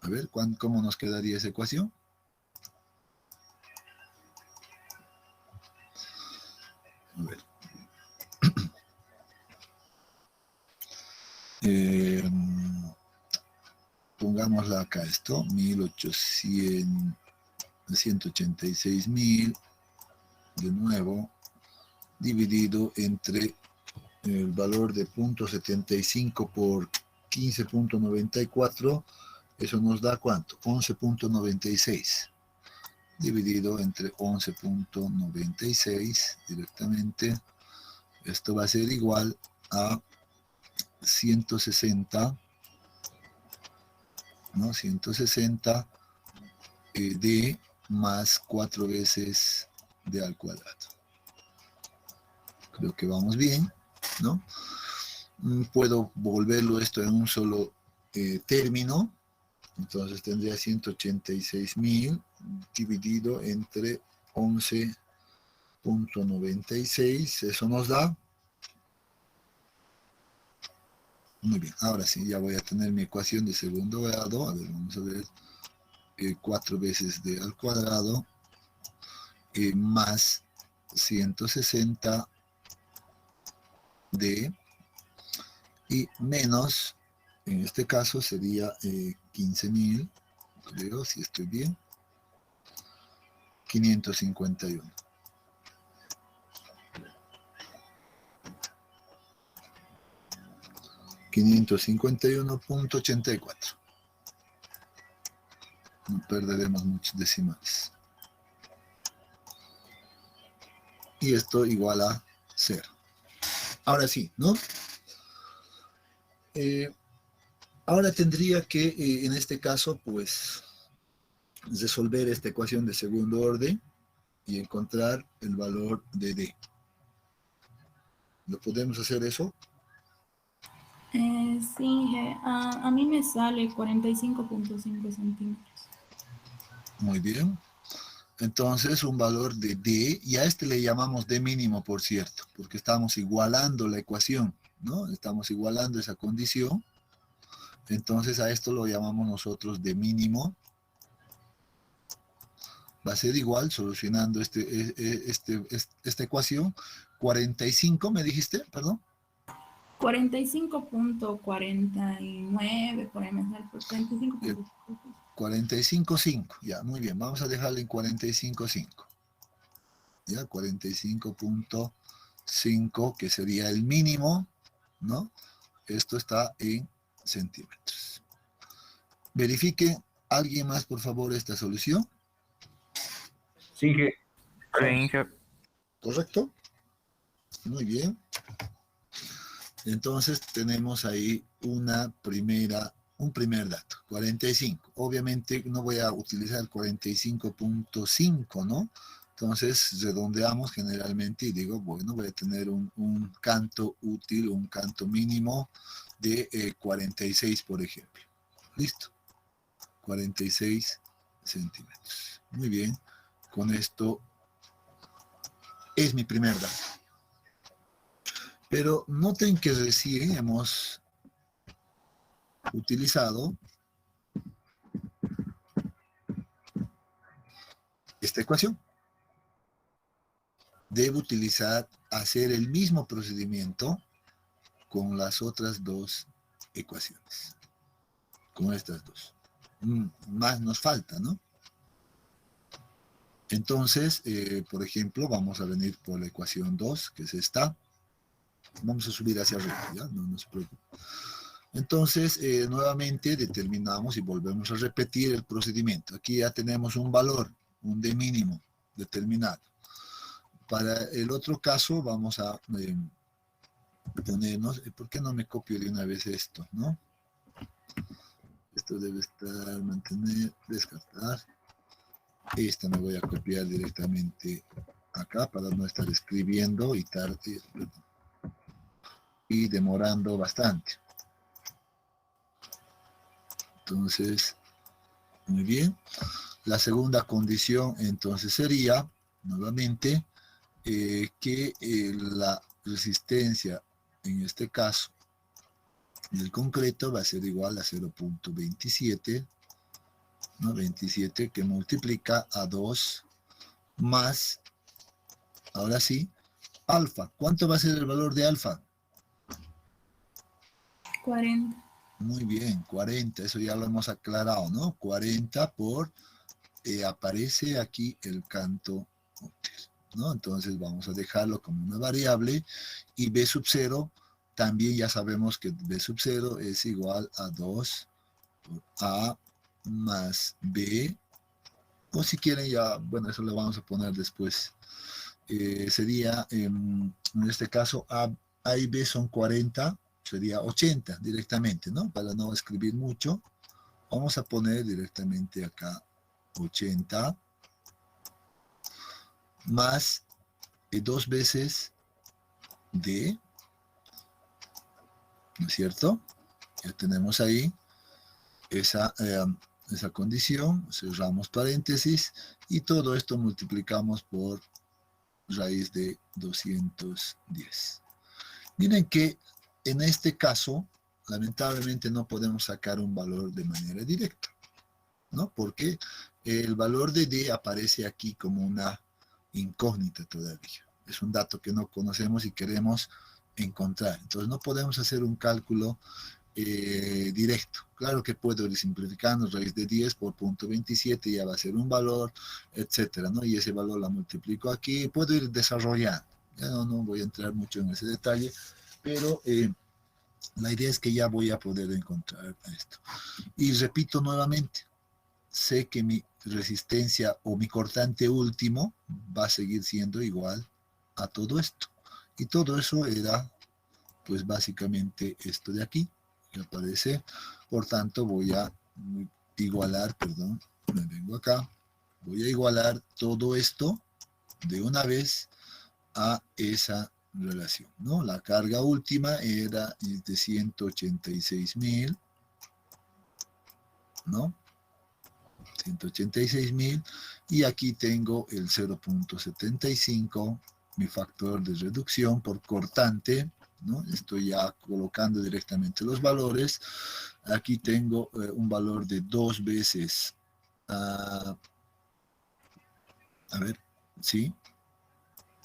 A ver, ¿cómo nos quedaría esa ecuación? A ver. Pongámosla acá esto, 1800, 186.000, de nuevo, dividido entre el valor de 0.75 por 15.94, eso nos da ¿cuánto? 11.96, dividido entre 11.96 directamente, esto va a ser igual a 160, ¿no? 160 D más 4 veces D al cuadrado. Creo que vamos bien, ¿no? Puedo volverlo esto en un solo término. Entonces tendría 186.000 dividido entre 11.96. Eso nos da. Muy bien, ahora sí, ya voy a tener mi ecuación de segundo grado. A ver, vamos a ver. 4 veces D al cuadrado más 160 D y menos, en este caso sería 15.000, creo, si estoy bien, 551. $551.84. No perderemos muchos decimales. Y esto igual a 0. Ahora sí, ¿no? Ahora tendría que, en este caso, pues, resolver esta ecuación de segundo orden y encontrar el valor de D. ¿Lo podemos hacer eso? Sí, a mí me sale 45.5 centímetros. Muy bien. Entonces, un valor de D, y a este le llamamos D mínimo, por cierto, porque estamos igualando la ecuación, ¿no? Estamos igualando esa condición. Entonces, a esto lo llamamos nosotros D mínimo. va a ser igual, solucionando esta ecuación, 45, ¿me dijiste? Perdón. 45.49, por ahí me sale, por 45.5. 45.5, ya, muy bien, vamos a dejarle en 45.5. Ya, 45.5, que sería el mínimo, ¿no? Esto está en centímetros. Verifique, alguien más, por favor, esta solución. Sí, que Sí, Inge. ¿Correcto? Muy bien. Entonces tenemos ahí un primer dato, 45. Obviamente no voy a utilizar 45.5, ¿no? Entonces redondeamos generalmente y digo, bueno, voy a tener un canto útil, un canto mínimo de 46, por ejemplo. Listo. 46 centímetros. Muy bien. Con esto es mi primer dato. Pero noten que recién hemos utilizado esta ecuación. Debo hacer el mismo procedimiento con las otras dos ecuaciones. Con estas dos. Más nos falta, ¿no? Entonces, por ejemplo, vamos a venir por la ecuación 2, que es esta. Vamos a subir hacia arriba, ¿ya? No nos preocupe. Entonces, nuevamente determinamos y volvemos a repetir el procedimiento. Aquí ya tenemos un valor, un D mínimo determinado. Para el otro caso vamos a ponernos, ¿por qué no me copio de una vez esto, no? Esto debe estar, mantener, descartar. Esta me voy a copiar directamente acá para no estar escribiendo y demorando bastante. Entonces, muy bien. La segunda condición entonces sería, nuevamente, que la resistencia, en este caso, del concreto va a ser igual a 0.27, ¿no? 27 que multiplica a 2 más, ahora sí, alfa. ¿Cuánto va a ser el valor de alfa? 40. Muy bien, 40, eso ya lo hemos aclarado, ¿no? 40 por, aparece aquí el canto útil, ¿no? Entonces vamos a dejarlo como una variable y B sub 0, también ya sabemos que B sub 0 es igual a 2 por A más B, o si quieren ya, bueno, eso lo vamos a poner después. Sería, en este caso, A y B son 40, sería 80 directamente, ¿no? Para no escribir mucho, vamos a poner directamente acá 80 más 2 veces D, ¿no es cierto? Ya tenemos ahí esa condición, cerramos paréntesis y todo esto multiplicamos por raíz de 210. Miren que en este caso, lamentablemente no podemos sacar un valor de manera directa, ¿no? Porque el valor de D aparece aquí como una incógnita todavía. Es un dato que no conocemos y queremos encontrar. Entonces no podemos hacer un cálculo directo. Claro que puedo ir simplificando, raíz de 10 por punto 27 ya va a ser un valor, etcétera, ¿no? Y ese valor la multiplico aquí, puedo ir desarrollando. Ya no voy a entrar mucho en ese detalle, pero la idea es que ya voy a poder encontrar esto. Y repito nuevamente, sé que mi resistencia o mi cortante último va a seguir siendo igual a todo esto. Y todo eso era, pues básicamente esto de aquí, que aparece. Por tanto, voy a igualar, perdón, me vengo acá, voy a igualar todo esto de una vez a esa relación, ¿no? La carga última era de 186.000, ¿no? 186.000 y aquí tengo el 0.75, mi factor de reducción por cortante, ¿no? Estoy ya colocando directamente los valores. Aquí tengo un valor de 2 veces A ver, ¿sí?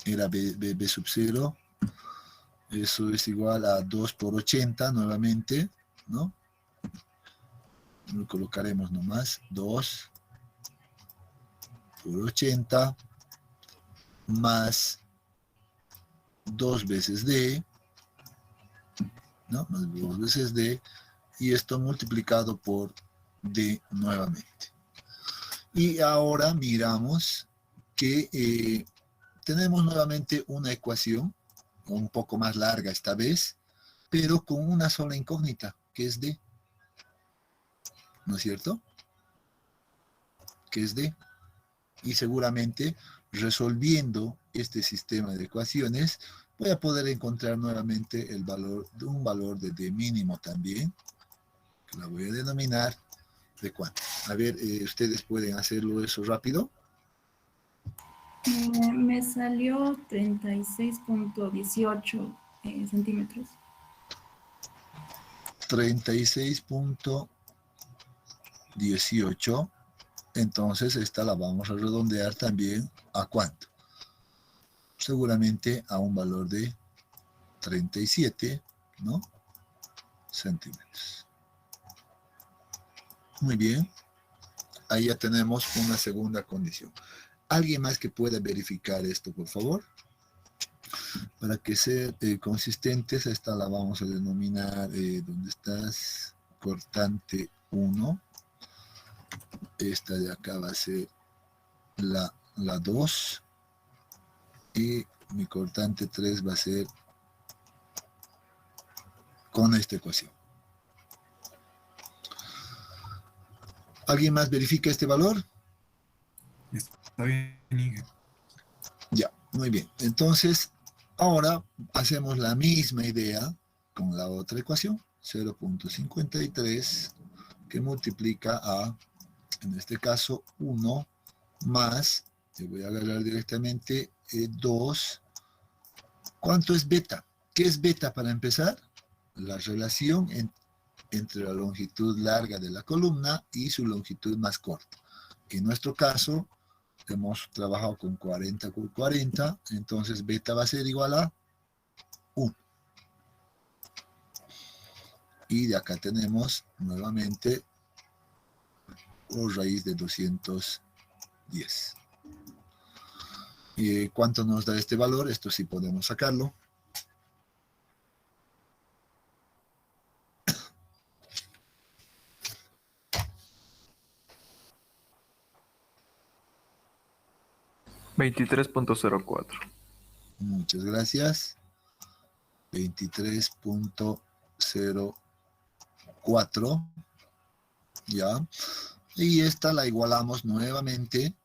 Era B sub 0. Eso es igual a 2 por 80 nuevamente, ¿no? Lo colocaremos nomás, 2 por 80 más 2 veces D, ¿no? Más 2 veces D, y esto multiplicado por D nuevamente. Y ahora miramos que tenemos nuevamente una ecuación, un poco más larga esta vez, pero con una sola incógnita, que es D. ¿No es cierto? Que es D. Y seguramente resolviendo este sistema de ecuaciones voy a poder encontrar nuevamente un valor de D mínimo también, que la voy a denominar de cuánto. A ver, ustedes pueden hacerlo eso rápido. Me salió 36.18 centímetros. 36.18. Entonces esta la vamos a redondear también a cuánto. Seguramente a un valor de 37, ¿no? Centímetros. Muy bien. Ahí ya tenemos una segunda condición. ¿Alguien más que pueda verificar esto, por favor? Para que sean consistentes, esta la vamos a denominar, ¿dónde estás? Cortante 1. Esta de acá va a ser la 2. Y mi cortante 3 va a ser con esta ecuación. ¿Alguien más verifica este valor? Está bien, Inge. Ya, muy bien. Entonces, ahora hacemos la misma idea con la otra ecuación, 0.53, que multiplica a, en este caso, 1 más, te voy a agarrar directamente, 2. ¿Cuánto es beta? ¿Qué es beta para empezar? La relación entre la longitud larga de la columna y su longitud más corta. En nuestro caso, hemos trabajado con 40 por 40, entonces beta va a ser igual a 1. Y de acá tenemos nuevamente raíz de 210. ¿Cuánto nos da este valor? Esto sí podemos sacarlo. $23.04. Muchas gracias. 23.04. Ya. Y esta la igualamos nuevamente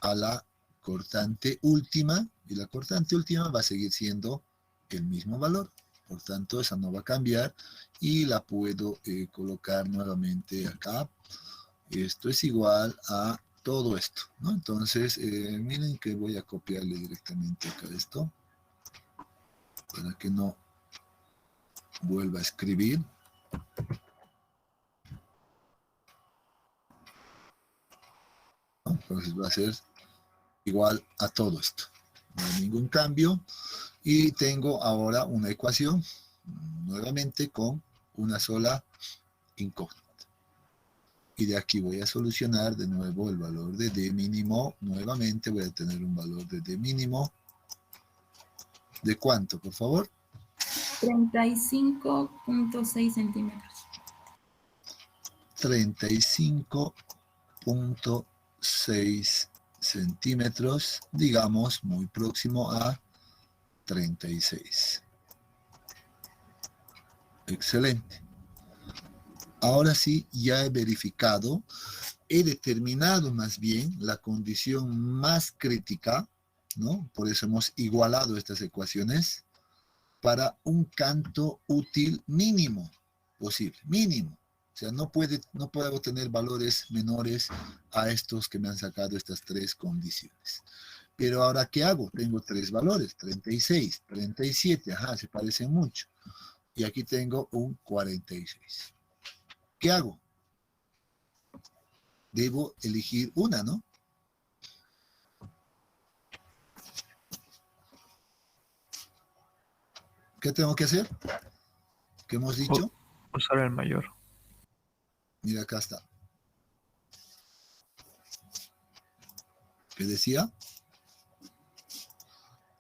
a la cortante última. Y la cortante última va a seguir siendo el mismo valor. Por tanto, esa no va a cambiar. Y la puedo colocar nuevamente acá. Esto es igual a todo esto, ¿no? Entonces, miren que voy a copiarle directamente acá esto. Para que no vuelva a escribir. ¿No? Entonces va a ser igual a todo esto. No hay ningún cambio. Y tengo ahora una ecuación, nuevamente con una sola incógnita. Y de aquí voy a solucionar de nuevo el valor de D mínimo. Nuevamente voy a tener un valor de D mínimo. ¿De cuánto, por favor? 35.6 centímetros. 35.6 centímetros, digamos, muy próximo a 36. Excelente. Ahora sí, ya he verificado, he determinado más bien la condición más crítica, ¿no? Por eso hemos igualado estas ecuaciones para un canto útil mínimo posible, mínimo. O sea, no puedo tener valores menores a estos que me han sacado estas tres condiciones. Pero ahora, ¿qué hago? Tengo tres valores, 36, 37, ajá, se parecen mucho. Y aquí tengo un 46. ¿Qué hago? Debo elegir una, ¿no? ¿Qué tengo que hacer? ¿Qué hemos dicho? Usar el mayor. Mira, acá está. ¿Qué decía?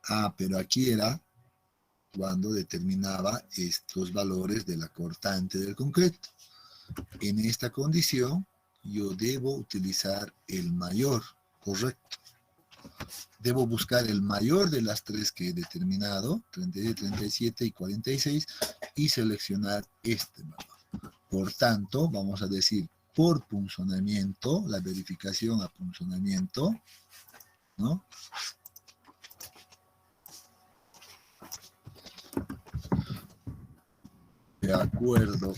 Ah, pero aquí era cuando determinaba estos valores de la cortante del concreto. En esta condición, yo debo utilizar el mayor, correcto. Debo buscar el mayor de las tres que he determinado, 36, 37 y 46, y seleccionar este valor. Por tanto, vamos a decir, por punzonamiento, la verificación a punzonamiento, ¿no? De acuerdo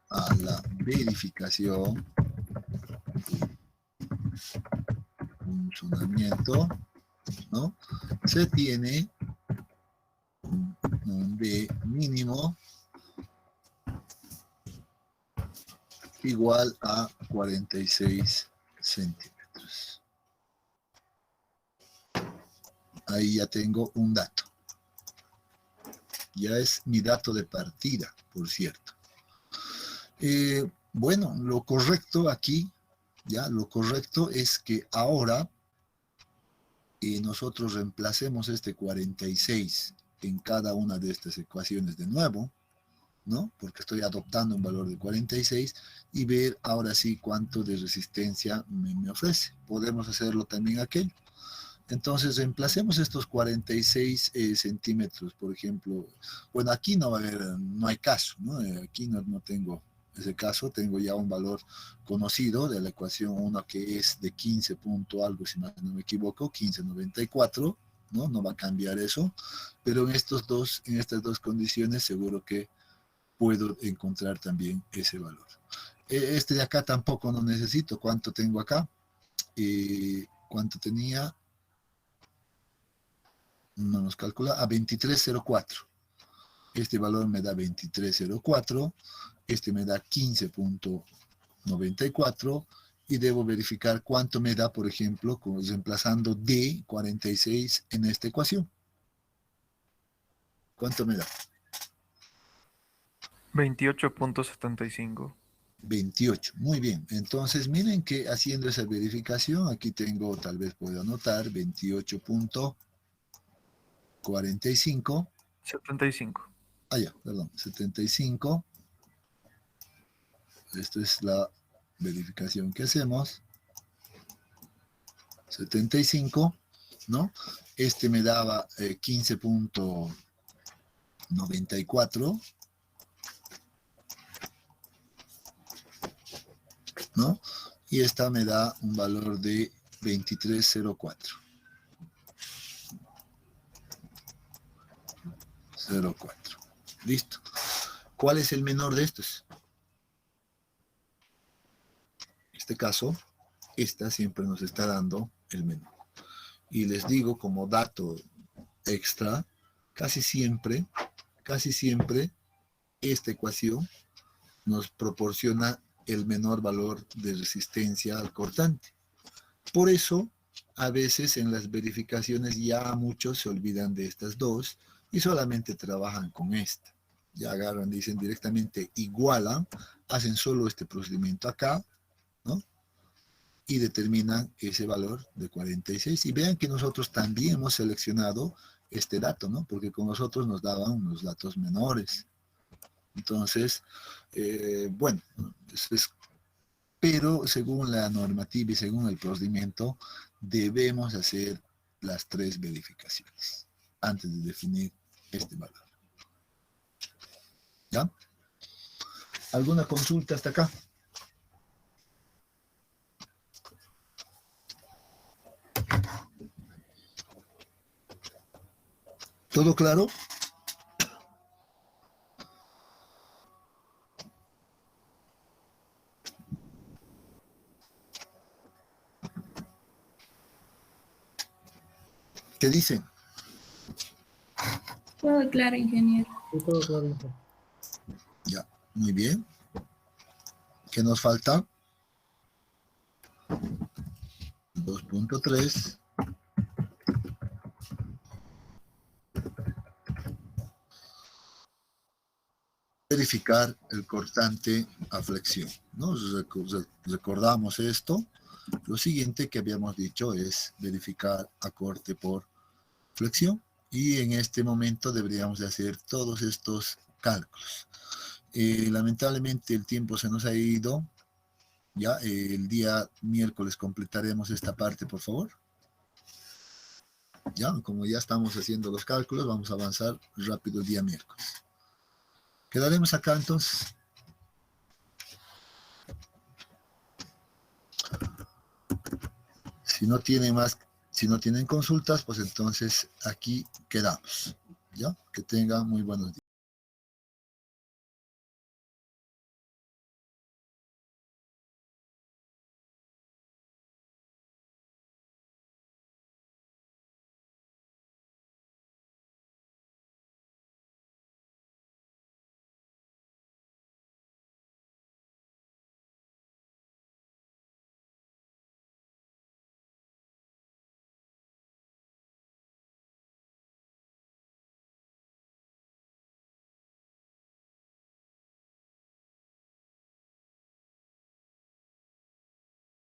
a la verificación, punzonamiento, ¿no? Se tiene un B mínimo igual a 46 centímetros. Ahí ya tengo un dato. Ya es mi dato de partida, por cierto. Bueno, lo correcto aquí, ya, lo correcto es que ahora nosotros reemplacemos este 46 en cada una de estas ecuaciones de nuevo, ¿no? Porque estoy adoptando un valor de 46 y ver ahora sí cuánto de resistencia me ofrece. Podemos hacerlo también aquello. Entonces reemplacemos estos 46 centímetros, por ejemplo. Bueno, aquí no va a haber, no hay caso, ¿no? Aquí no tengo ese caso, tengo ya un valor conocido de la ecuación 1 que es de 15 punto algo, si no me equivoco, 1594, ¿no? No va a cambiar eso, pero en estas dos condiciones seguro que puedo encontrar también ese valor. Este de acá tampoco no necesito. ¿Cuánto tengo acá? ¿Cuánto tenía? No nos calcula. A 2304. Este valor me da 2304. Este me da 15.94. Y debo verificar cuánto me da, por ejemplo, reemplazando D46 en esta ecuación. ¿Cuánto me da? 28.75. 28, muy bien. Entonces, miren que haciendo esa verificación, aquí tengo, tal vez puedo anotar, 28.45. 75. Ah, ya, perdón, 75. Esta es la verificación que hacemos. 75, ¿no? Este me daba 15.94, ¿no? Y esta me da un valor de 2304. 04. Listo. ¿Cuál es el menor de estos? En este caso, esta siempre nos está dando el menor. Y les digo como dato extra, casi siempre, esta ecuación nos proporciona el menor valor de resistencia al cortante. Por eso, a veces en las verificaciones ya muchos se olvidan de estas dos y solamente trabajan con esta. Ya agarran, dicen directamente igualan, hacen solo este procedimiento acá, ¿no? Y determinan ese valor de 46. Y vean que nosotros también hemos seleccionado este dato, ¿no? Porque con nosotros nos daban unos datos menores. Entonces, bueno, pero según la normativa y según el procedimiento, debemos hacer las tres verificaciones antes de definir este valor. ¿Ya? ¿Alguna consulta hasta acá? ¿Todo claro? ¿Qué dicen? Todo claro, ingeniero. Ya, muy bien. ¿Qué nos falta? 2.3. verificar el cortante a flexión, ¿no? Recordamos esto. Lo siguiente que habíamos dicho es verificar a corte por flexión, y en este momento deberíamos de hacer todos estos cálculos. Lamentablemente el tiempo se nos ha ido. Ya el día miércoles completaremos esta parte, por favor. Ya, como ya estamos haciendo los cálculos, vamos a avanzar rápido el día miércoles. Quedaremos acá entonces. Si no tienen consultas, pues entonces aquí quedamos. ¿Ya? Que tengan muy buenos días.